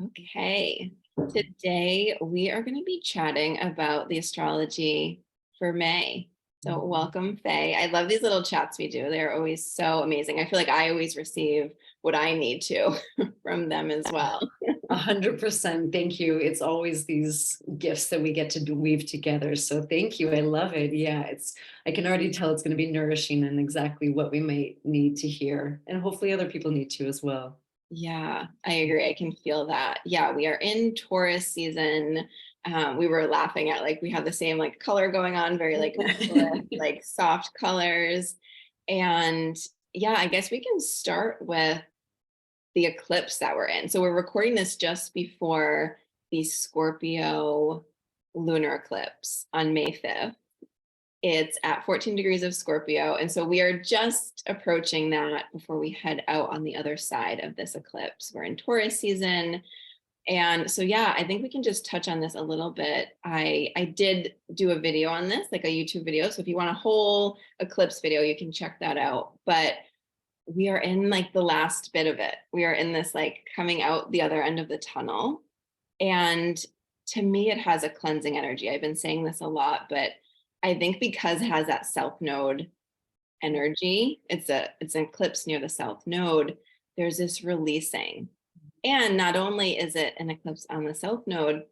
Okay, today we are going to be chatting about the astrology for May. So, welcome, Faye. I love these little chats we do. They're always so amazing. I feel like I always receive what I need to from them as well. 100%. Thank you. It's always these gifts that we get to weave together. So thank you. I love it. Yeah, I can already tell it's going to be nourishing and exactly what we might need to hear. And hopefully other people need to as well. Yeah, I agree. I can feel that. Yeah, we are in Taurus season. We were laughing at like we have the same like color going on, very like like soft colors. And yeah, I guess we can start with the eclipse that we're in. So we're recording this just before the Scorpio lunar eclipse on May 5th. It's at 14 degrees of Scorpio. And so we are just approaching that before we head out on the other side of this eclipse. We're in Taurus season. And so, yeah, I think we can just touch on this a little bit. I did do a video on this, like a YouTube video. So if you want a whole eclipse video, you can check that out. But we are in like the last bit of it. We are in this like coming out the other end of the tunnel. And to me, it has a cleansing energy. I've been saying this a lot, but I think because it has that south node energy, it's an eclipse near the south node, there's this releasing. And not only is it an eclipse on the south node,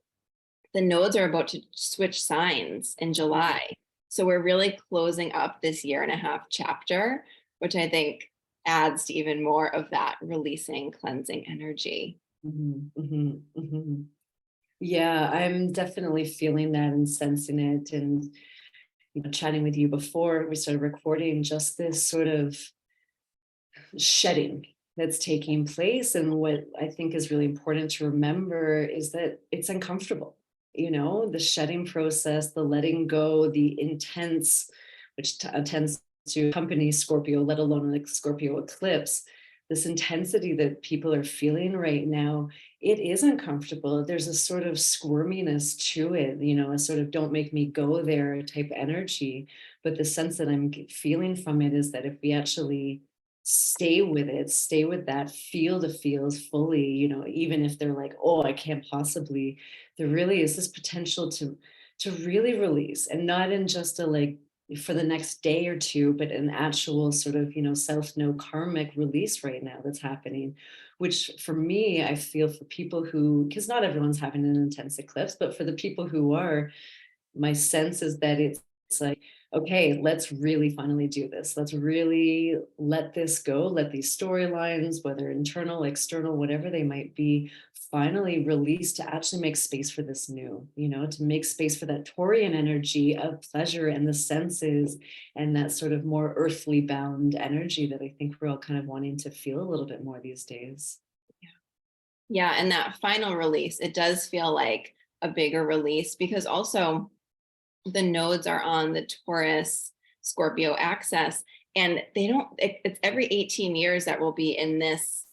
the nodes are about to switch signs in July. So we're really closing up this year and a half chapter, which I think adds to even more of that releasing, cleansing energy. Yeah, I'm definitely feeling that and sensing it. And chatting with you before we started recording, just this sort of shedding that's taking place. And what I think is really important to remember is that it's uncomfortable. The shedding process, the letting go, the intense, which tends to accompany Scorpio, let alone like Scorpio eclipse, this intensity that people are feeling right now, it is uncomfortable. There's a sort of squirminess to it, a sort of don't make me go there type energy. But the sense that I'm feeling from it is that if we actually stay with it, stay with that, feel the feels fully, even if they're like, oh, I can't possibly, there really is this potential to really release, and not in just a like for the next day or two, but an actual sort of, self-know karmic release right now that's happening, which for me, I feel for people who, because not everyone's having an intense eclipse, but for the people who are, my sense is that it's like, okay, let's really finally do this. Let's really let this go. Let these storylines, whether internal, external, whatever they might be, finally release to actually make space for this new, to make space for that Taurian energy of pleasure and the senses and that sort of more earthly bound energy that I think we're all kind of wanting to feel a little bit more these days. Yeah. And that final release, it does feel like a bigger release because also the nodes are on the Taurus Scorpio axis, and it's every 18 years that we'll be in this,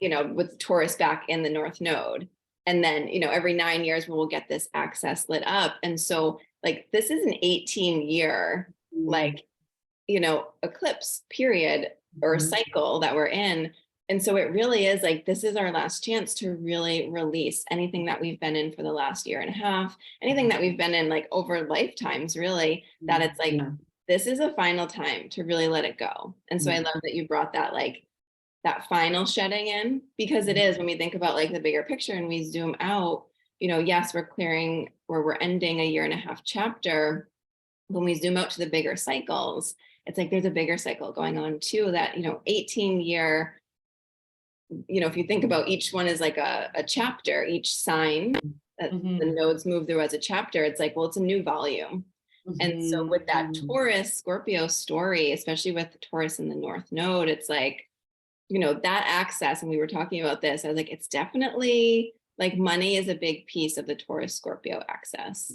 with Taurus back in the North Node. And then, every 9 years we'll get this axis lit up. And so like, this is an 18-year, like, eclipse period or cycle that we're in. And so it really is like, this is our last chance to really release anything that we've been in for the last year and a half, anything that we've been in like over lifetimes, really, that it's like, this is a final time to really let it go. And so I love that you brought that, like that final shedding in, because it is, when we think about like the bigger picture and we zoom out, yes, we're clearing where we're ending a year and a half chapter. When we zoom out to the bigger cycles, it's like, there's a bigger cycle going on too, that, 18-year, if you think about each one is like a chapter, each sign that the nodes move through as a chapter, it's like, well, it's a new volume. And so with that Taurus Scorpio story, especially with Taurus in the North Node, it's like, that access, and we were talking about this, I was like, it's definitely like money is a big piece of the Taurus Scorpio access.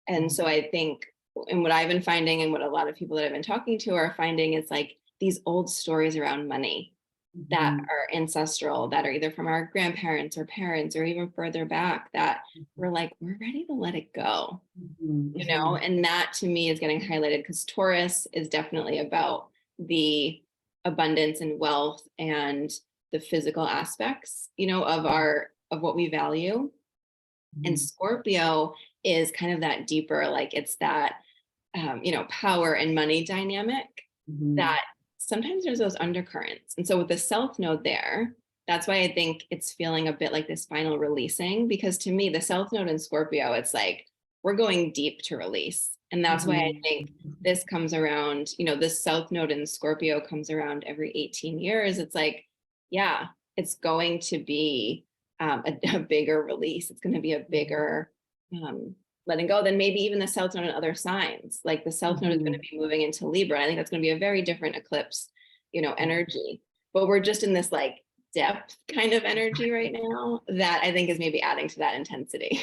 And so I think, and what I've been finding and what a lot of people that I've been talking to are finding, is like these old stories around money that are ancestral, that are either from our grandparents or parents or even further back, that we're like, we're ready to let it go, and that to me is getting highlighted because Taurus is definitely about the abundance and wealth and the physical aspects, of our of what we value. And Scorpio is kind of that deeper, like it's that, power and money dynamic that sometimes there's those undercurrents. And so with the South Node there, that's why I think it's feeling a bit like this final releasing, because to me, the South Node in Scorpio, it's like, we're going deep to release. And that's why I think this comes around, this South Node in Scorpio comes around every 18 years. It's like, yeah, it's going to be a bigger release. It's going to be a bigger letting go than maybe even the South Node and other signs. Like the South Node is going to be moving into Libra. I think that's going to be a very different eclipse, energy. But we're just in this like depth kind of energy right now that I think is maybe adding to that intensity.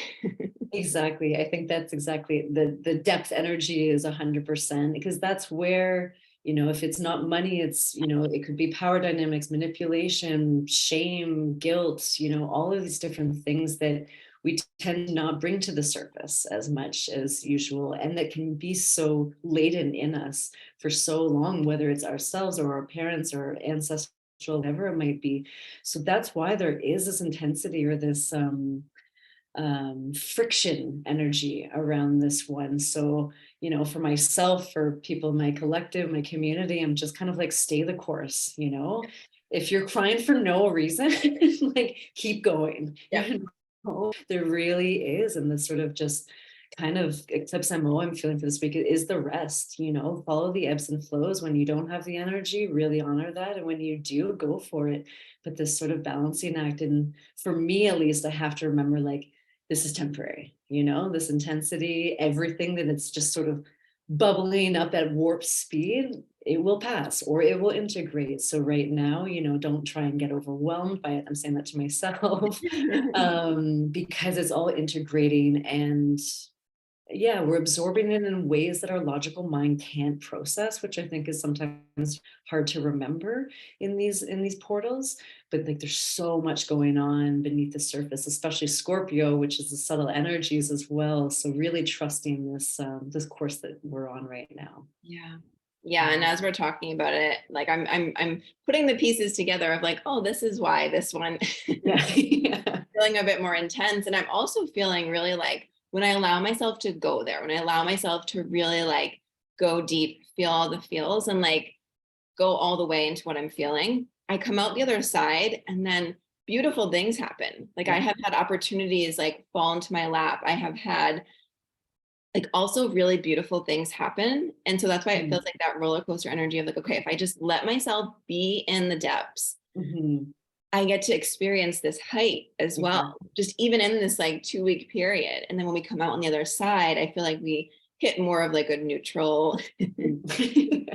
Exactly. I think that's exactly the depth energy is 100%, because that's where, if it's not money, it's, it could be power dynamics, manipulation, shame, guilt, all of these different things that we tend to not bring to the surface as much as usual, and that can be so laden in us for so long, whether it's ourselves or our parents or ancestral, whatever it might be. So that's why there is this intensity or this friction energy around this one. So, for myself, for people in my collective, my community, I'm just kind of like, stay the course. If you're crying for no reason, like, keep going. Yeah. There really is. And this sort of just kind of eclipse MO I'm feeling for this week is the rest, follow the ebbs and flows. When you don't have the energy, really honor that. And when you do, go for it. But this sort of balancing act, and for me, at least, I have to remember, like, this is temporary, this intensity, everything that it's just sort of bubbling up at warp speed, it will pass or it will integrate. So right now, don't try and get overwhelmed by it. I'm saying that to myself because it's all integrating, and yeah, we're absorbing it in ways that our logical mind can't process, which I think is sometimes hard to remember in these portals. But like, there's so much going on beneath the surface, especially Scorpio, which is the subtle energies as well. So really trusting this course that we're on right now. Yeah. And as we're talking about it, like I'm putting the pieces together of like, oh, this is why this one feeling a bit more intense. And I'm also feeling really like, when I allow myself to go there, when I allow myself to really like go deep, feel all the feels, and like go all the way into what I'm feeling, I come out the other side, and then beautiful things happen. Like I have had opportunities like fall into my lap. I have had like also really beautiful things happen. And so that's why it feels like that roller coaster energy of like, okay, if I just let myself be in the depths, I get to experience this height as well, just even in this like 2-week period. And then when we come out on the other side, I feel like we hit more of like a neutral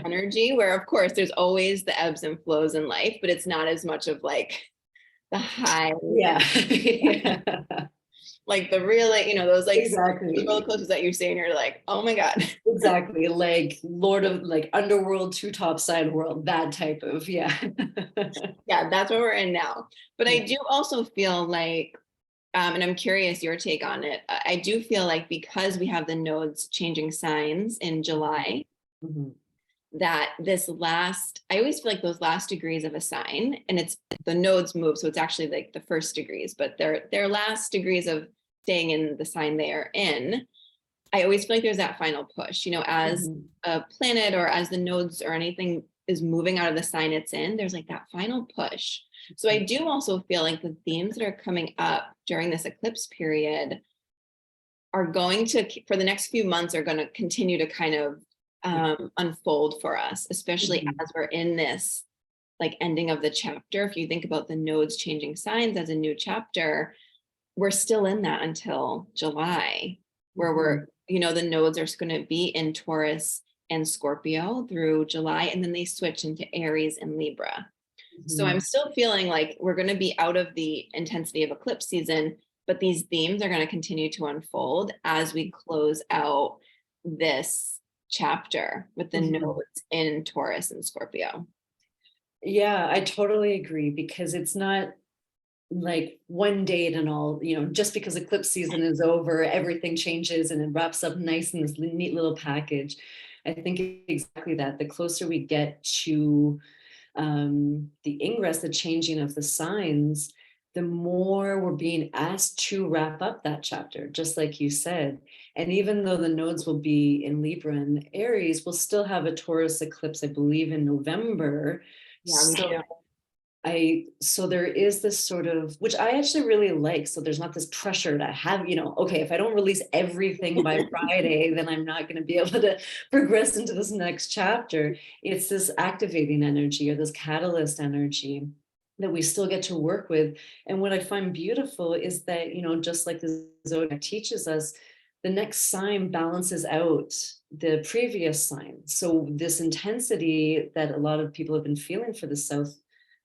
energy, where of course there's always the ebbs and flows in life, but it's not as much of like the high. Like the really, those like roller coasters that you see and you're like, oh my God. Exactly. Like Lord of like Underworld to Topside World, that type of, yeah, that's what we're in now. But I do also feel like, and I'm curious your take on it. I do feel like because we have the nodes changing signs in July, that I always feel like those last degrees of a sign, and it's the nodes move. So it's actually like the first degrees, but their last degrees of staying in the sign they are in. I always feel like there's that final push, as a planet or as the nodes or anything is moving out of the sign it's in, there's like that final push. So I do also feel like the themes that are coming up during this eclipse period are going to, for the next few months, are going to continue to kind of unfold for us, especially as we're in this like ending of the chapter. If you think about the nodes changing signs as a new chapter, we're still in that until July, where we're, the nodes are going to be in Taurus and Scorpio through July, and then they switch into Aries and Libra. So I'm still feeling like we're going to be out of the intensity of eclipse season, but these themes are going to continue to unfold as we close out this chapter with the nodes in Taurus and Scorpio. Yeah, I totally agree, because it's not like one date and all, just because eclipse season is over, everything changes and it wraps up nice in this neat little package. I think exactly that. The closer we get to the ingress, the changing of the signs, the more we're being asked to wrap up that chapter, just like you said. And even though the nodes will be in Libra and Aries, we'll still have a Taurus eclipse, I believe, in November. Yeah, we So do. so there is this sort of, which I actually really like. So there's not this pressure to have, okay, if I don't release everything by Friday, then I'm not going to be able to progress into this next chapter. It's this activating energy or this catalyst energy that we still get to work with. And what I find beautiful is that, just like the zodiac teaches us, the next sign balances out the previous sign. So this intensity that a lot of people have been feeling for the South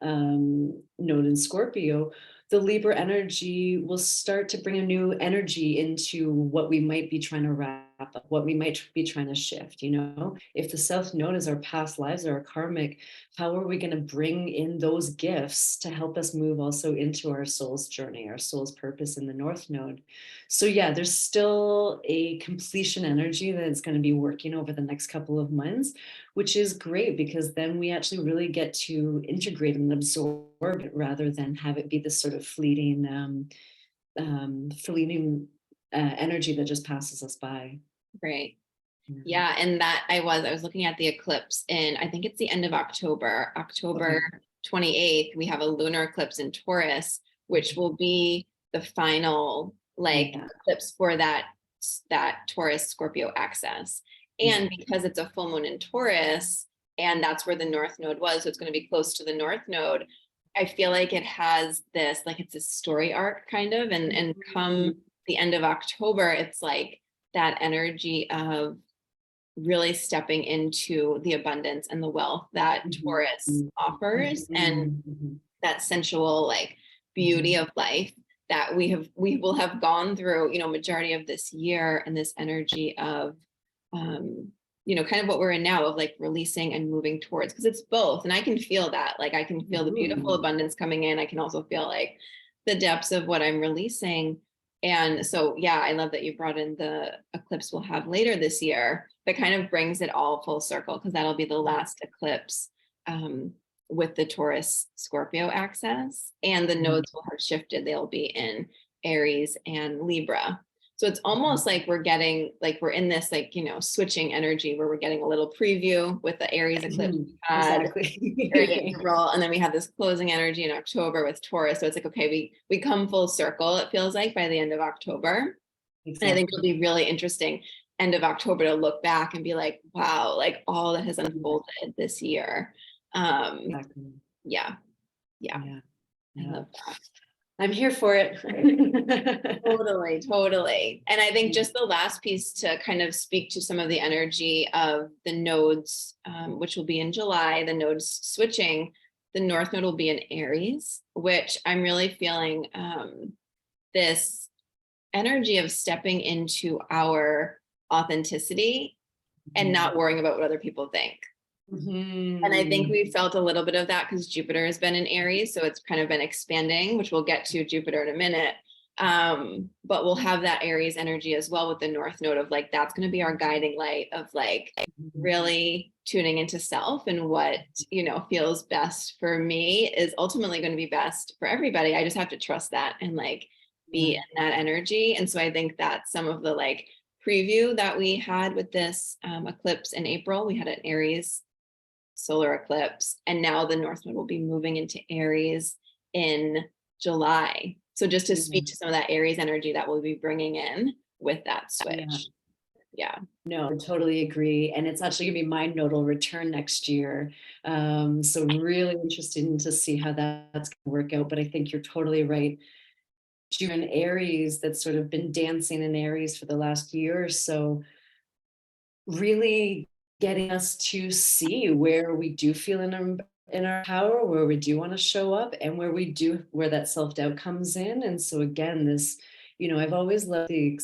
node in Scorpio, the Libra energy will start to bring a new energy into what we might be trying to wrap up, what we might be trying to shift. If the South node is our past lives or our karmic, how are we going to bring in those gifts to help us move also into our soul's journey, our soul's purpose in the North node? So yeah, there's still a completion energy that's going to be working over the next couple of months, which is great because then we actually really get to integrate and absorb it rather than have it be this sort of fleeting energy that just passes us by. Right. Yeah. And that I was looking at the eclipse in, I think it's the end of October 28th. We have a lunar eclipse in Taurus, which will be the final eclipse for that Taurus Scorpio axis. And because it's a full moon in Taurus, and that's where the North node was, so it's going to be close to the North node. I feel like it has this, like it's a story arc kind of, and come the end of October, it's like that energy of really stepping into the abundance and the wealth that Taurus offers, and that sensual like beauty of life that we will have gone through, majority of this year, and this energy of kind of what we're in now of like releasing and moving towards, because it's both. And I can feel that, like I can feel the beautiful abundance coming in. I can also feel like the depths of what I'm releasing. And so, yeah, I love that you brought in the eclipse we'll have later this year that kind of brings it all full circle, because that'll be the last eclipse with the Taurus Scorpio axis, and the nodes will have shifted. They'll be in Aries and Libra. So it's almost like we're in this switching energy where we're getting a little preview with the Aries eclipse during April, and then we have this closing energy in October with Taurus. So it's like, okay, we come full circle, it feels like, by the end of October. And I think it'll be really interesting end of October to look back and be like, wow, like all that has unfolded this year. Yeah. I love that. I'm here for it. Totally. And I think just the last piece to kind of speak to some of the energy of the nodes, which will be in July, the nodes switching, the North node will be in Aries, which I'm really feeling this energy of stepping into our authenticity and not worrying about what other people think. And I think we felt a little bit of that because Jupiter has been in Aries, so it's kind of been expanding, which we'll get to Jupiter in a minute. But we'll have that Aries energy as well with the North node of like, that's going to be our guiding light of like really tuning into self, and what, feels best for me is ultimately going to be best for everybody. I just have to trust that and like be in that energy. And so I think that some of the like preview that we had with this eclipse in April, we had an Aries solar eclipse, and now the North node will be moving into Aries in July. So just to speak to some of that Aries energy that we'll be bringing in with that switch. Yeah. No, I totally agree. And it's actually going to be my nodal return next year. So really interesting to see how that's going to work out. But I think you're totally right. You're in Aries that's sort of been dancing in Aries for the last year or so, really getting us to see where we do feel in our power, where we do want to show up, and where that self-doubt comes in. And so again, this, I've always loved the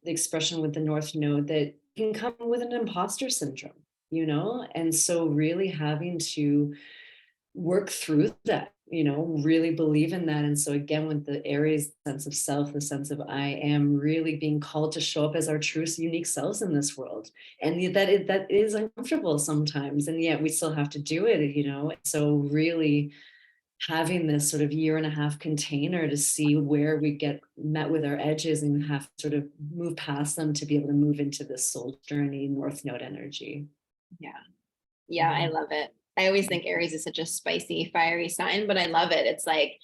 expression with the North node that can come with an imposter syndrome, and so really having to work through that, really believe in that. And so again, with the Aries sense of self, the sense of I am really being called to show up as our true unique selves in this world. And that is uncomfortable sometimes. And yet we still have to do it, So really having this sort of 1.5 year container to see where we get met with our edges and have to sort of move past them to be able to move into this soul journey, North Node energy. Yeah. Yeah, I Mhm. love it. I always think Aries is such a spicy, fiery sign, but I love it. It's like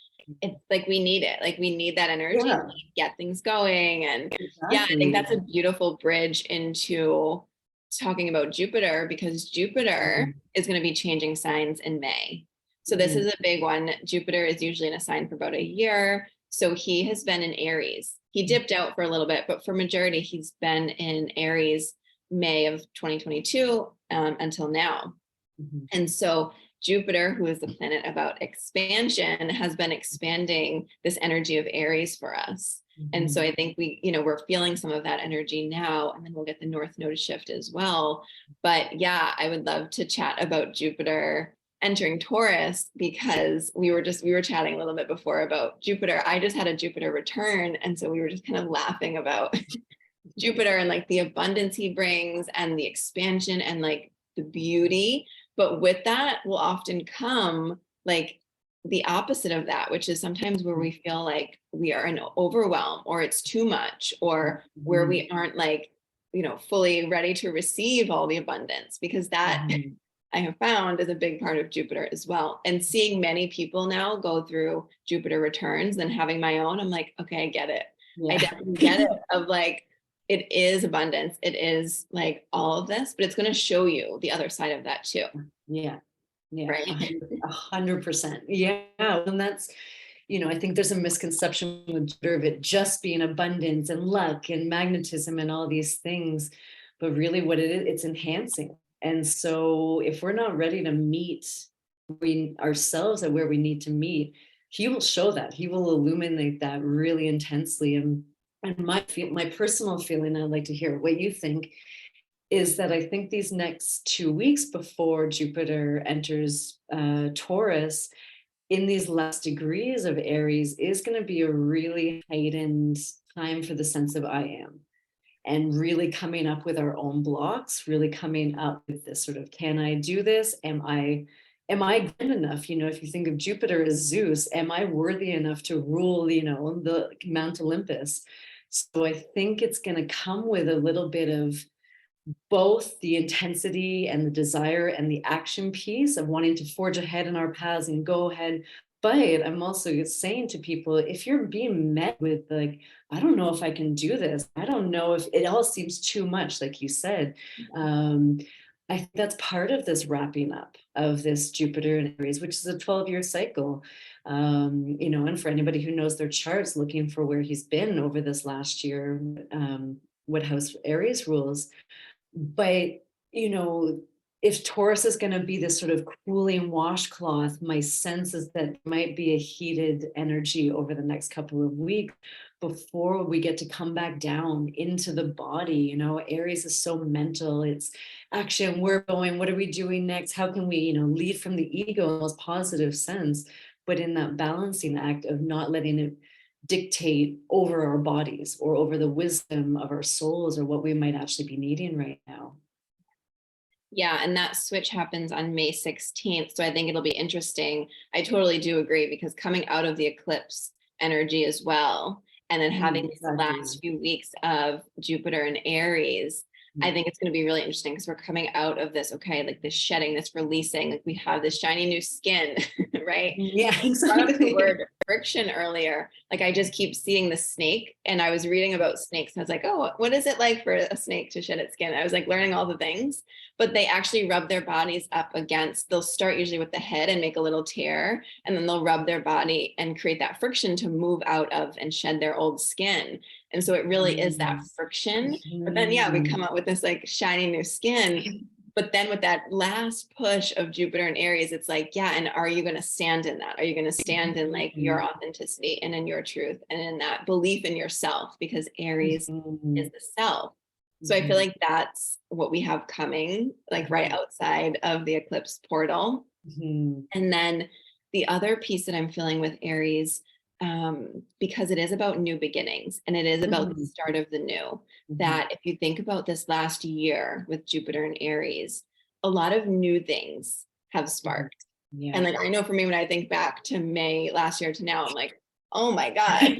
we need it. Like we need that energy to Yeah, like, get things going. And yeah, I think exactly. that's a beautiful bridge into talking about Jupiter because Jupiter Mhm. is going to be changing signs in May. So this Mhm. is a big one. Jupiter is usually in a sign for about a year. So he has been in Aries. He dipped out for a little bit, but for majority, he's been in Aries May of 2022 until now. Mhm. And so Jupiter, who is the planet about expansion, has been expanding this energy of Aries for us. And so Mhm. I think we're feeling some of that energy now, and then we'll get the North Node shift as well. But yeah, I would love to chat about Jupiter entering Taurus because we were chatting a little bit before about Jupiter. I just had a Jupiter return. And so we were just kind of laughing about Jupiter and like the abundance he brings and the expansion and like the beauty. But with that will often come like the opposite of that, which is sometimes where we feel like we are in overwhelm or it's too much or where Mhm. we aren't like, fully ready to receive all the abundance because that Mhm. I have found is a big part of Jupiter as well. And seeing many people now go through Jupiter returns and having my own, I'm like, okay, I get it. I Yeah. definitely get it of like, it is abundance. It is like all of this, but it's going to show you the other side of that too. Yeah. Yeah. Right. 100%. Yeah. And that's, I think there's a misconception with Jupiter of it just being abundance and luck and magnetism and all these things. But really what it is, it's enhancing. And so if we're not ready to meet ourselves at where we need to meet, he will show that. He will illuminate that really intensely. And my personal feeling, I'd like to hear what you think, is that I think these next 2 weeks before Jupiter enters Taurus, in these last degrees of Aries, is going to be a really heightened time for the sense of I am. And really coming up with our own blocks, really coming up with this sort of, can I do this? Am I good enough? If you think of Jupiter as Zeus, am I worthy enough to rule, the Mount Olympus? So I think it's going to come with a little bit of both the intensity and the desire and the action piece of wanting to forge ahead in our paths and go ahead. But I'm also saying to people, if you're being met with like, I don't know if I can do this, I don't know if it all seems too much, like you said, I think that's part of this wrapping up of this Jupiter and Aries, which is a 12-year cycle. And for anybody who knows their charts, looking for where he's been over this last year, what house Aries rules. But, you know, if Taurus is going to be this sort of cooling washcloth, my sense is that might be a heated energy over the next couple of weeks before we get to come back down into the body. Aries is so mental. It's action, we're going, what are we doing next? How can we, lead from the ego in the most positive sense, but in that balancing act of not letting it dictate over our bodies or over the wisdom of our souls or what we might actually be needing right now. Yeah, and that switch happens on May 16th. So I think it'll be interesting. I totally do agree because coming out of the eclipse energy as well, and then having these Exactly. last few weeks of Jupiter and Aries, I think it's going to be really interesting because we're coming out of this, okay, like this shedding, this releasing, like we have this shiny new skin, right? Yeah, Brought up the exactly. word friction earlier. Like I just keep seeing the snake, and I was reading about snakes, and I was like, oh, what is it like for a snake to shed its skin? I was like learning all the things, but they actually rub their bodies up against. They'll start usually with the head and make a little tear, and then they'll rub their body and create that friction to move out of and shed their old skin. And so it really is that friction. But then, yeah, we Mhm. come out with this like shiny new skin, but then with that last push of Jupiter and Aries, it's like, yeah, and are you going to stand in that? Are you going to stand in like your authenticity and in your truth and in that belief in yourself? Because Aries is Mhm. the self. So I feel Mhm. like that's what we have coming, like right outside of the eclipse portal. Mhm. And then the other piece that I'm feeling with Aries, because it is about new beginnings and it is about the Mhm. start of the new, Mhm. that if you think about this last year with Jupiter and Aries, a lot of new things have Mhm. sparked. Yeah. And like, I know for me, when I think back to May last year to now, I'm like, oh my God,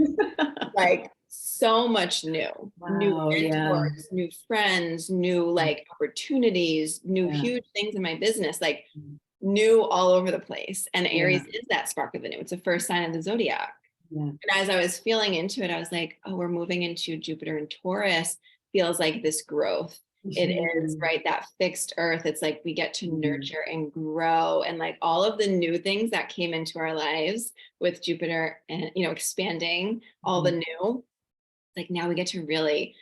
like so much new Wow. Yeah. mentors, new friends, new like opportunities, new Yeah. huge things in my business, like new all over the place. And Yeah. Aries is that spark of the new. It's the first sign of the zodiac. Yeah. And as I was feeling into it, I was like, oh, we're moving into Jupiter and Taurus. Feels like this growth. It is, Mhm. right? That fixed earth. It's like we get to Mhm. nurture and grow, and like all of the new things that came into our lives with Jupiter and, expanding all the Mhm. new, like now we get to really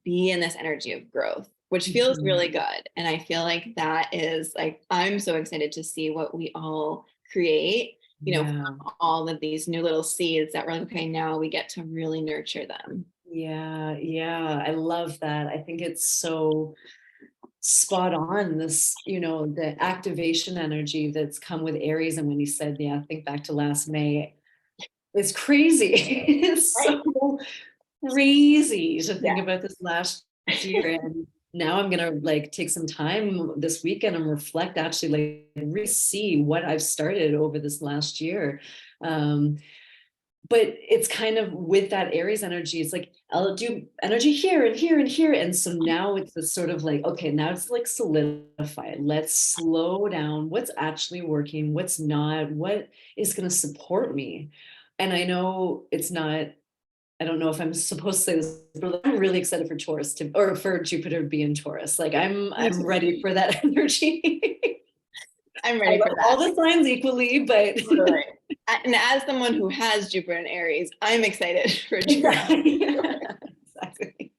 be in this energy of growth, which feels Mhm. really good. And I feel like that is like, I'm so excited to see what we all create, Yeah. from all of these new little seeds that we're like, okay, now we get to really nurture them. Yeah. Yeah. I love that. I think it's so spot on, this, the activation energy that's come with Aries. And when you said, yeah, think back to last May, it's crazy. It's Right. so crazy to think Yeah. about this last year. And now I'm gonna like take some time this weekend and reflect, actually like really see what I've started over this last year. Um, but it's kind of with that Aries energy, it's like I'll do energy here and here and here. And so now it's the sort of like, okay, now it's like solidified. Let's slow down. What's actually working? What's not? What is going to support me? And I know it's not, I don't know if I'm supposed to say this, but I'm really excited for Taurus or for Jupiter to be in Taurus. Like Me I'm too. ready for that energy. I'm I ready for love all that. the signs equally, but Totally. And as someone who has Jupiter and Aries, I'm excited for Jupiter. exactly. Exactly.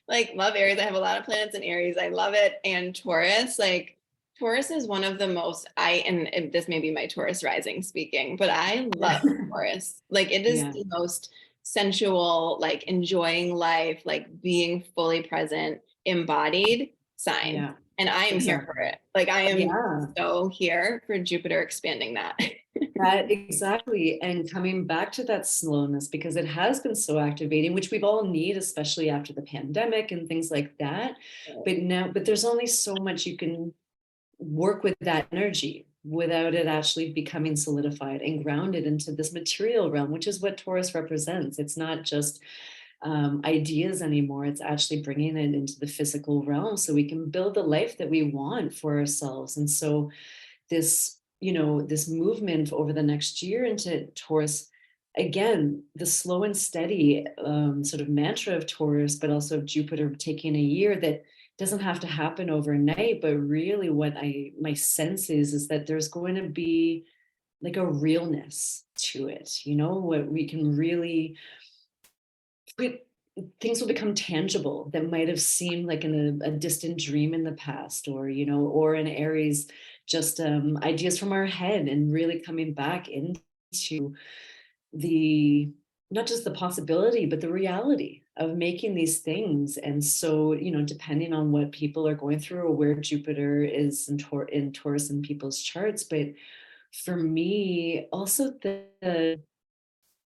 Like, love Aries. I have a lot of planets in Aries. I love it. And Taurus, like Taurus is one of the most, and this may be my Taurus rising speaking, but I love Taurus. Like it is Yeah. the most sensual, like enjoying life, like being fully present, embodied sign. Yeah. And I am here for Exactly. it. Like I am Yeah. so here for Jupiter expanding that. That exactly. And coming back to that slowness, because it has been so activating, which we've all need, especially after the pandemic and things like that. But there's only so much you can work with that energy without it actually becoming solidified and grounded into this material realm, which is what Taurus represents. It's not just ideas anymore. It's actually bringing it into the physical realm so we can build the life that we want for ourselves. And so this, this movement over the next year into Taurus, again, the slow and steady sort of mantra of Taurus, but also of Jupiter taking a year that doesn't have to happen overnight. But really what my sense is that there's going to be like a realness to it, what we can really put, things will become tangible that might have seemed like in a distant dream in the past, or in Aries, just ideas from our head, and really coming back into the, not just the possibility, but the reality of making these things. And so, depending on what people are going through or where Jupiter is in Taurus in people's charts, but for me, also the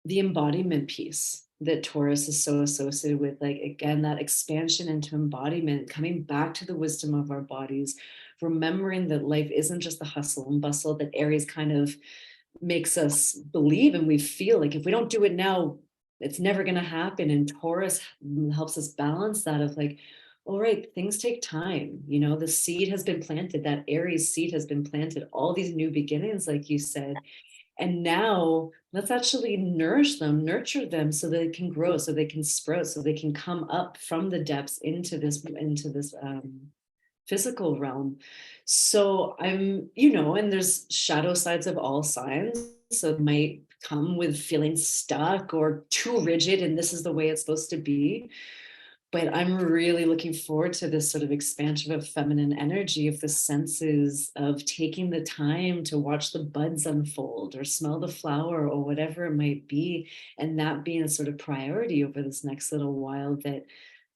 embodiment piece that Taurus is so associated with, like, again, that expansion into embodiment, coming back to the wisdom of our bodies, remembering that life isn't just the hustle and bustle that Aries kind of makes us believe, and we feel like if we don't do it now, it's never going to happen. And Taurus helps us balance that of like, all right, things take time. The seed has been planted, that Aries seed has been planted, all these new beginnings, like you said. And now let's actually nourish them, nurture them so they can grow, so they can sprout, so they can come up from the depths into this physical realm. So and there's shadow sides of all signs. So it might come with feeling stuck or too rigid, and this is the way it's supposed to be. But I'm really looking forward to this sort of expansion of feminine energy, of the senses, of taking the time to watch the buds unfold or smell the flower or whatever it might be. And that being a sort of priority over this next little while, that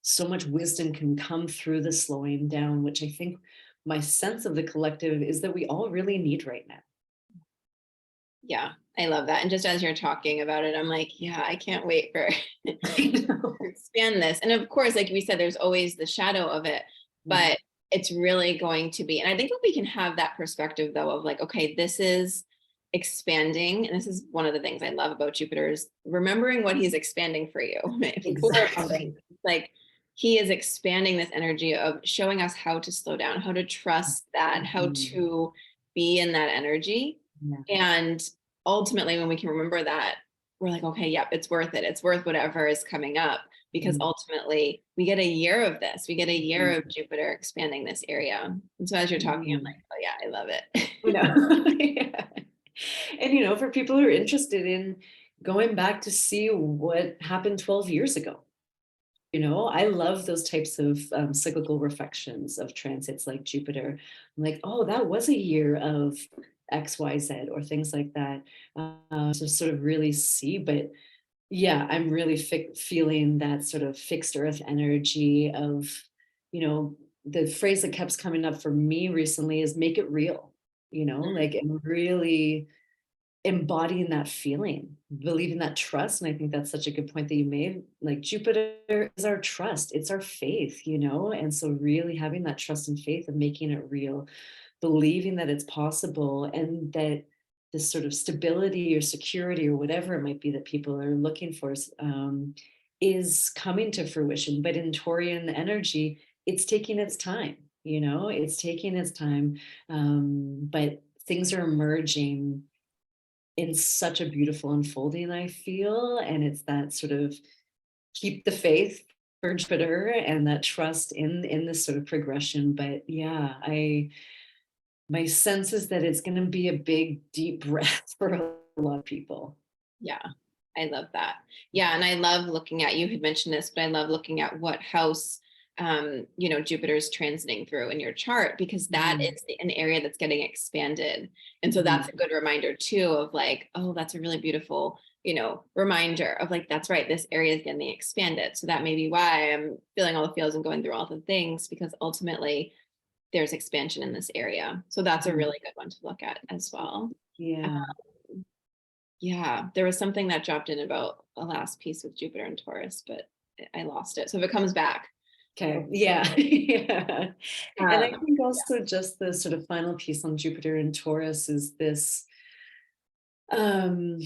so much wisdom can come through the slowing down, which I think my sense of the collective is that we all really need right now. Yeah, I love that. And just as you're talking about it, I'm like, yeah, I can't wait for I know. expand this. And of course, like we said, there's always the shadow of it, Yeah. but it's really going to be, and I think if we can have that perspective though of like, okay, this is expanding, and this is one of the things I love about Jupiter is remembering what he's expanding for you. For Exactly. like he is expanding this energy of showing us how to slow down, how to trust that, how Mhm. to be in that energy. Yeah. And ultimately, when we can remember that, we're like, okay, yep, it's worth it. It's worth whatever is coming up, because Mhm. ultimately we get a year of this. We get a year Mhm. of Jupiter expanding this area. And so as you're talking, I'm Mhm. like, oh yeah, I love it. You know, yeah. And for people who are interested in going back to see what happened 12 years ago, I love those types of cyclical reflections of transits like Jupiter. I'm like, oh, that was a year of XYZ or things like that. To sort of really see. But yeah, I'm really feeling that sort of fixed earth energy of, the phrase that kept coming up for me recently is make it real, like, and really embodying that feeling, believing that trust. And I think that's such a good point that you made. Like Jupiter is our trust, it's our faith, and so really having that trust and faith of making it real, believing that it's possible, and that this sort of stability or security or whatever it might be that people are looking for is coming to fruition. But in Taurian energy, it's taking its time, it's taking its time. But things are emerging in such a beautiful unfolding, I feel. And it's that sort of keep the faith for Jupiter and that trust in this sort of progression. But yeah, my sense is that it's going to be a big, deep breath for a lot of people. Yeah, I love that. Yeah, and I love looking at, you had mentioned this, but I love looking at what house Jupiter's transiting through in your chart, because that Mhm. is an area that's getting expanded. And so that's Mhm. a good reminder too of like, oh, that's a really beautiful, reminder of like, that's right, this area is getting expanded. So that may be why I'm feeling all the feels and going through all the things, because ultimately there's expansion in this area. So that's a Mhm. really good one to look at as well. Yeah. Yeah, there was something that dropped in about a last piece with Jupiter and Taurus, but I lost it. So if it comes back, Okay. oh, Yeah. Yeah. And I um, think also just the sort of final piece on Jupiter and Taurus is um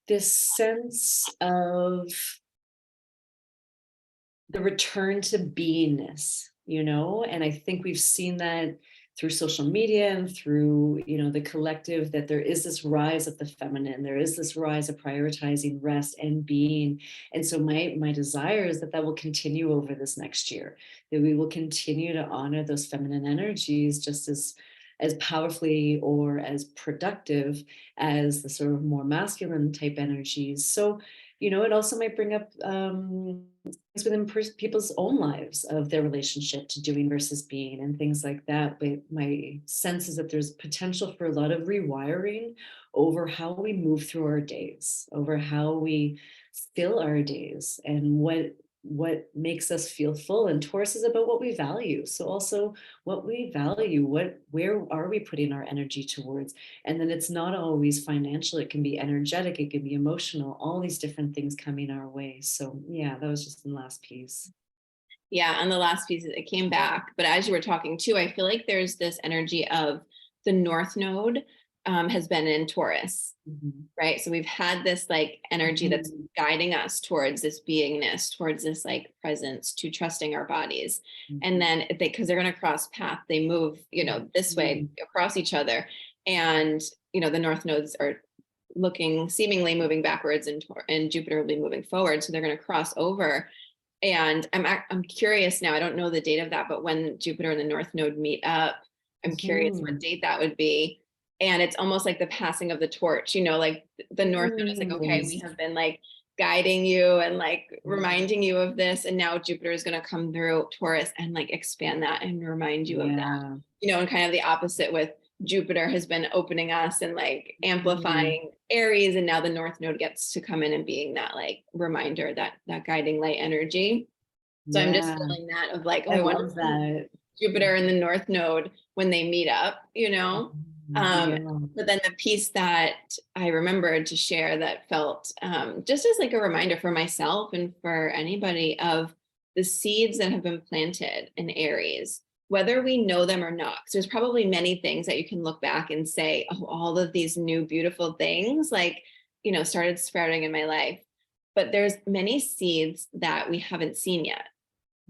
this sense of the return to beingness, and I think we've seen that through social media and through, the collective, that there is this rise of the feminine, there is this rise of prioritizing rest and being. And so my desire is that will continue over this next year, that we will continue to honor those feminine energies just as powerfully or as productive as the sort of more masculine type energies. So it also might bring up things within people's own lives of their relationship to doing versus being and things like that. But my sense is that there's potential for a lot of rewiring over how we move through our days, over how we fill our days, and what makes us feel full. And Taurus is about what we value. So also what we value, where are we putting our energy towards? And then it's not always financial, it can be energetic, it can be emotional, all these different things coming our way. So yeah, that was just the last piece. yeah, on the last piece, it came back. But as you were talking too, I feel like there's this energy of the North Node has been in Taurus, Mhm. right? So we've had this like energy that's Mhm. guiding us towards this beingness, towards this like presence, to trusting our bodies. And Mhm. then because they're going to cross path, they move, this way Mhm. across each other. And, the North nodes are looking seemingly moving backwards, and Jupiter will be moving forward. So they're going to cross over. And I'm curious now, I don't know the date of that, but when Jupiter and the North Node meet up, I'm curious what Mhm. date that would be. And it's almost like the passing of the torch, like the North Node is like, okay, we Yes. have been like guiding you and like reminding you of this. And now Jupiter is going to come through Taurus and like expand that and remind you of that, Yeah. and kind of the opposite with Jupiter has been opening us and like Mhm. amplifying Aries, and now the North Node gets to come in and being that like reminder, that guiding light energy. So I'm just Yeah. feeling that of like, oh, I I wonder love if that. Jupiter and the North Node when they meet up, Yeah. but then the piece that I remembered to share that felt just as like a reminder for myself and for anybody of the seeds that have been planted in Aries whether we know them or not. 'Cause there's probably many things that you can look back and say, oh, all of these new beautiful things, like, started sprouting in my life. But there's many seeds that we haven't seen yet,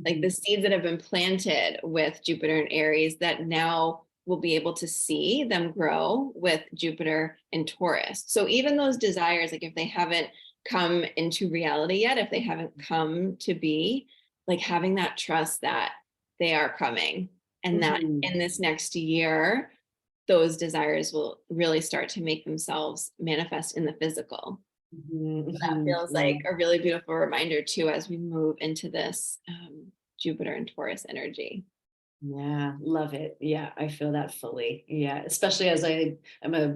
like the seeds that have been planted with Jupiter and Aries that now we'll be able to see them grow with Jupiter and Taurus. So even those desires, like if they haven't come into reality yet, if they haven't come to be, like having that trust that they are coming, and that Mhm. in this next year, those desires will really start to make themselves manifest in the physical. Mhm, That mhm. feels Yeah. like a really beautiful reminder too, as we move into this Jupiter and Taurus energy. Yeah, love it. Yeah, I feel that fully. Yeah, especially as I'm a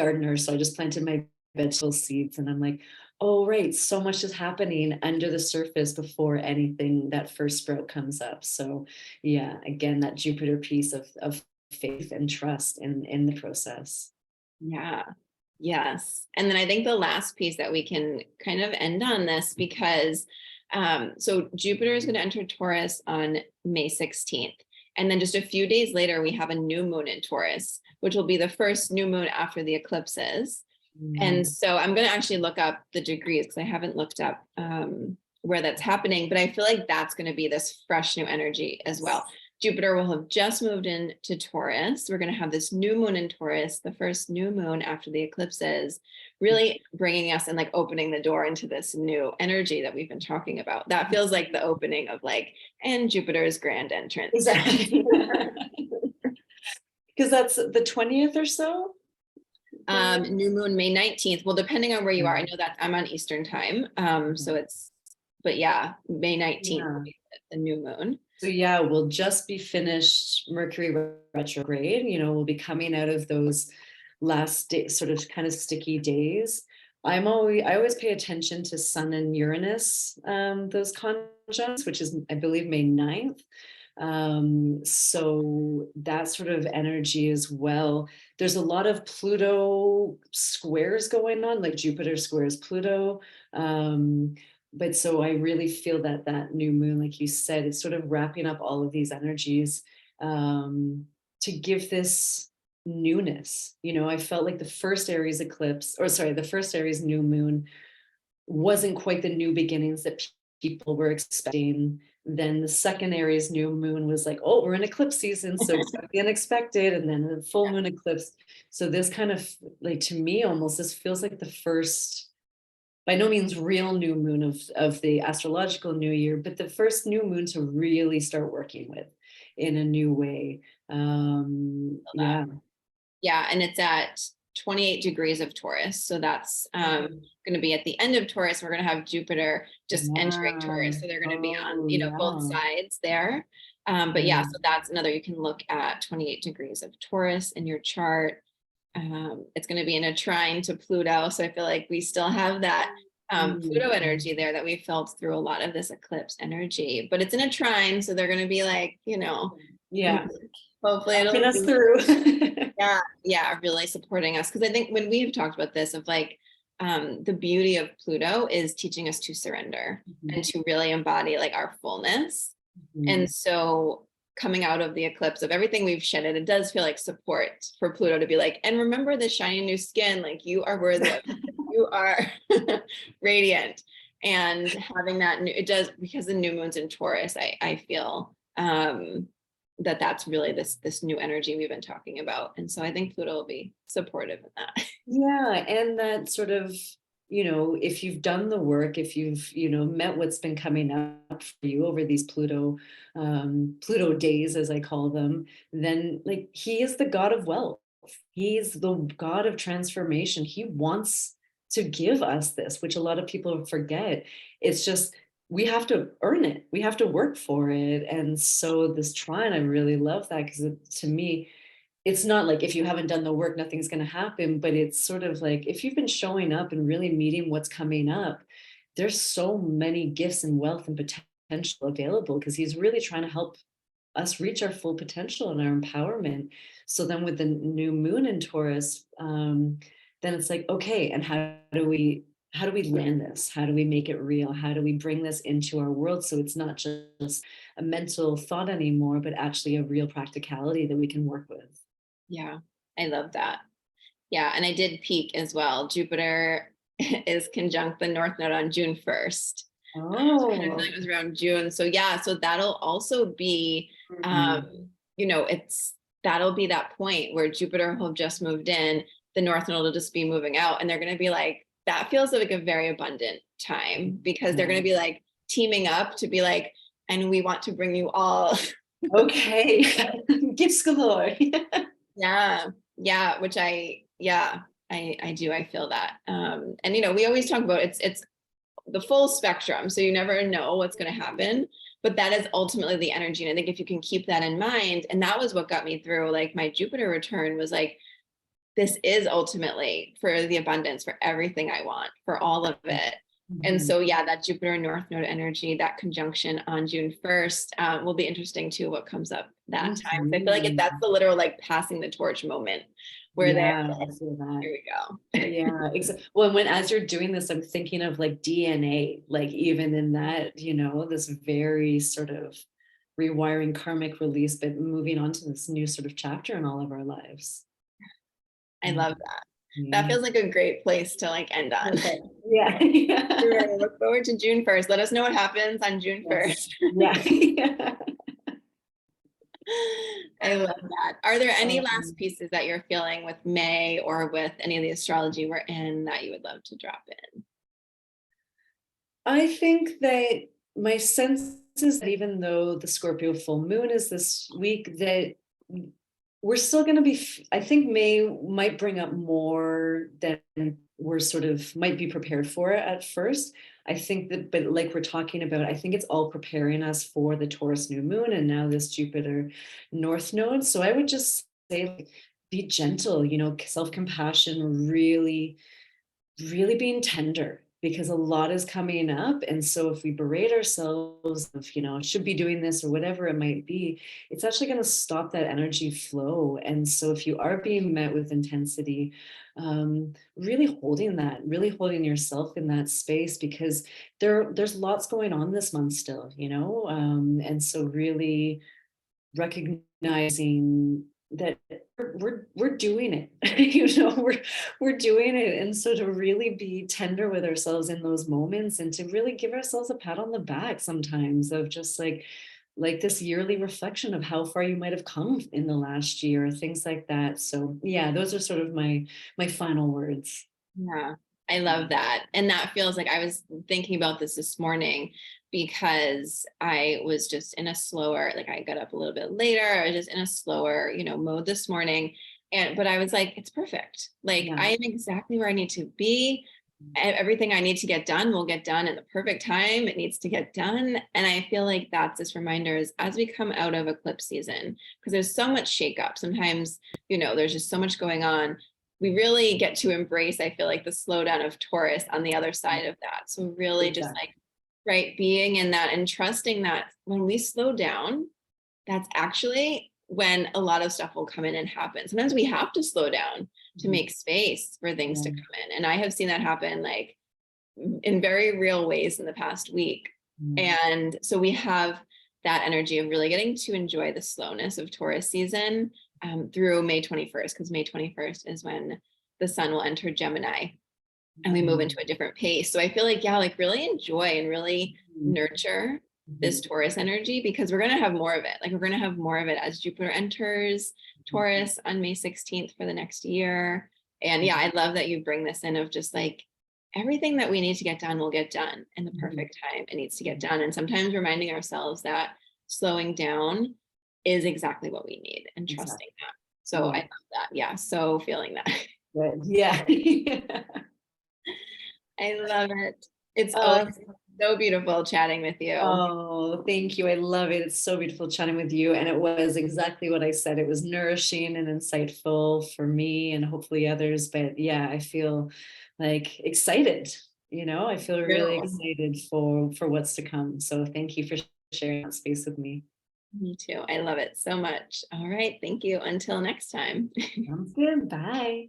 gardener, so I just planted my vegetable seeds and I'm like, oh right, so much is happening under the surface before anything that first sprout comes up. So yeah, again, that Jupiter piece of faith and trust in the process. Yeah. Yes. And then I think the last piece that we can kind of end on this, because so Jupiter is going to enter Taurus on May 16th. And then just a few days later, we have a new moon in Taurus, which will be the first new moon after the eclipses. And Mm. so I'm going to actually look up the degrees because I haven't looked up where that's happening, but I feel like that's going to be this fresh new energy as well. Jupiter will have just moved into Taurus. We're going to have this new moon in Taurus, the first new moon after the eclipses, really bringing us and like opening the door into this new energy that we've been talking about. That feels like the opening of like, and Jupiter's grand entrance. Exactly. Because that's the 20th or so. New moon May 19th. Well, depending on where you are, I Yeah. know that I'm on Eastern time. So Mhm. it's, but yeah, May 19th will Yeah. be the new moon. So yeah, we'll just be finished Mercury retrograde. We'll be coming out of those last day, sort of kind of sticky days. I always pay attention to Sun and Uranus, those conjuncts, which is I believe May 9th. So that sort of energy as well. There's a lot of Pluto squares going on, like Jupiter squares Pluto. But so I really feel that that new moon, like you said, it's sort of wrapping up all of these energies to give this newness. I felt like the first Aries eclipse, or sorry, the first Aries new moon wasn't quite the new beginnings that people were expecting. Then the second Aries new moon was like, oh, we're in eclipse season, so expect the unexpected, and then the full moon eclipse. So this kind of, like, to me, almost this feels like the first, by no means real new moon of the astrological new year, but the first new moon to really start working with in a new way. Yeah. Yeah, and it's at 28 degrees of Taurus. So that's going to be at the end of Taurus. We're going to have Jupiter just entering Taurus. Yeah. So they're going to be on, Oh, both yeah. sides there. But yeah, Yeah. so that's another, you can look at 28 degrees of Taurus in your chart. It's going to be in a trine to Pluto. So I feel like we still have that Pluto Mm. energy there that we felt through a lot of this eclipse energy, but it's in a trine. So they're going to be like, Yeah. hopefully Walking it'll us be, through. yeah, yeah, really supporting us. Because I think when we've talked about this, of like the beauty of Pluto is teaching us to surrender and Mhm. to really embody like our fullness. Mhm. And so coming out of the eclipse of everything we've shedded, it does feel like support for Pluto to be like, and remember the shiny new skin, like you are worthy of it. You are radiant. And having that new, it does, because the new moon's in Taurus, I feel that that's really this new energy we've been talking about. And so I think Pluto will be supportive in that. Yeah, and that sort of, if you've done the work, if you've, met what's been coming up for you over these Pluto days, as I call them, then like he is the god of wealth. He's the god of transformation. He wants to give us this, which a lot of people forget. It's just we have to earn it. We have to work for it. And so this trine, I really love that because to me, it's not like if you haven't done the work, nothing's going to happen, but it's sort of like if you've been showing up and really meeting what's coming up, there's so many gifts and wealth and potential available because he's really trying to help us reach our full potential and our empowerment. So then with the new moon in Taurus, then it's like, okay, and how do we land this? How do we make it real? How do we bring this into our world so it's not just a mental thought anymore, but actually a real practicality that we can work with? Yeah, I love that. Yeah, and I did peek as well. Jupiter is conjunct the North Node on June 1st. So I kind of feel like Oh, it was around June. So yeah, so that'll also be, mhm. that'll be that point where Jupiter will have just moved in, the North Node will just be moving out, and they're going to be like, that feels like a very abundant time because they're going to be like teaming up to be like, and we want to bring you all. Okay. Gifts galore. Yeah, yeah, I do. I feel that. And we always talk about it's the full spectrum. So you never know what's going to happen, but that is ultimately the energy. And I think if you can keep that in mind, and that was what got me through like my Jupiter return was like, this is ultimately for the abundance, for everything I want, for all of it. And Mhm. so, yeah, that Jupiter North Node energy, that conjunction on June 1st will be interesting too, what comes up that time. So I feel like that's Mhm. the literal like passing the torch moment where they're Yeah, I like, feel that. here we go. Yeah, well, when as you're doing this, I'm thinking of like DNA, like even in that, this very sort of rewiring karmic release, but moving on to this new sort of chapter in all of our lives. I Yeah. love that. That Yeah. feels like a great place to like end on. Perfect. Yeah. Yeah. Sure. Look forward to June 1st. Let us know what happens on June Yes. 1st. Yeah. Yeah. I love that. Are there any last Um, pieces that you're feeling with May or with any of the astrology we're in that you would love to drop in? I think that my sense is that even though the Scorpio full moon is this week, that we're still going to be, I think May might bring up more than we're sort of might be prepared for at first. I think that, but like we're talking about, I think it's all preparing us for the Taurus new moon and now this Jupiter North node. So I would just say, like, be gentle, self-compassion, really really being tender because a lot is coming up. And so if we berate ourselves of, should be doing this or whatever it might be, it's actually going to stop that energy flow. And so if you are being met with intensity, really holding yourself in that space because there's lots going on this month still, and so really recognizing that we're doing it. We're doing it, and so to really be tender with ourselves in those moments and to really give ourselves a pat on the back sometimes of just like this yearly reflection of how far you might have come in the last year, things like that. So yeah, those are sort of my final words. Yeah, I love that. And that feels like I was thinking about this morning because I was just in a slower, like I got up a little bit later. I was just in a slower, mode this morning. But I was like, it's perfect. Like Yeah. I am exactly where I need to be. Everything I need to get done will get done in the perfect time it needs to get done. And I feel like that's this reminder is as we come out of eclipse season, because there's so much shakeup. Sometimes, there's just so much going on. We really get to embrace, I feel like, the slowdown of Taurus on the other side of that. So really just Exactly. like, right, being in that and trusting that when we slow down, that's actually when a lot of stuff will come in and happen. Sometimes we have to slow down to Mhm. make space for things to Yeah. come in. And I have seen that happen like in very real ways in the past week. Mhm. And so we have that energy of really getting to enjoy the slowness of Taurus season through May 21st, because May 21st is when the sun will enter Gemini and we move into a different pace. So I feel like, yeah, like really enjoy and really Mhm. nurture this Mhm. Taurus energy because we're going to have more of it. Like we're going to have more of it as Jupiter enters Taurus on May 16th for the next year. And yeah, I love that you bring this in of just like everything that we need to get done will get done in the Mhm. perfect time it needs to get done. And sometimes reminding ourselves that slowing down is exactly what we need and trusting Exactly. that. So I Yeah. love that. Yeah. So feeling that. Good. Yeah. I love it. It's always Uh, so beautiful chatting with you. oh, thank you. I love it. It's so beautiful chatting with you. And it was exactly what I said. It was nourishing and insightful for me and hopefully others. But yeah, I feel like excited. I feel really True. excited for what's to come. So thank you for sharing that space with me. Me too. I love it so much. All right. Thank you. Until next time. Sounds good. Bye.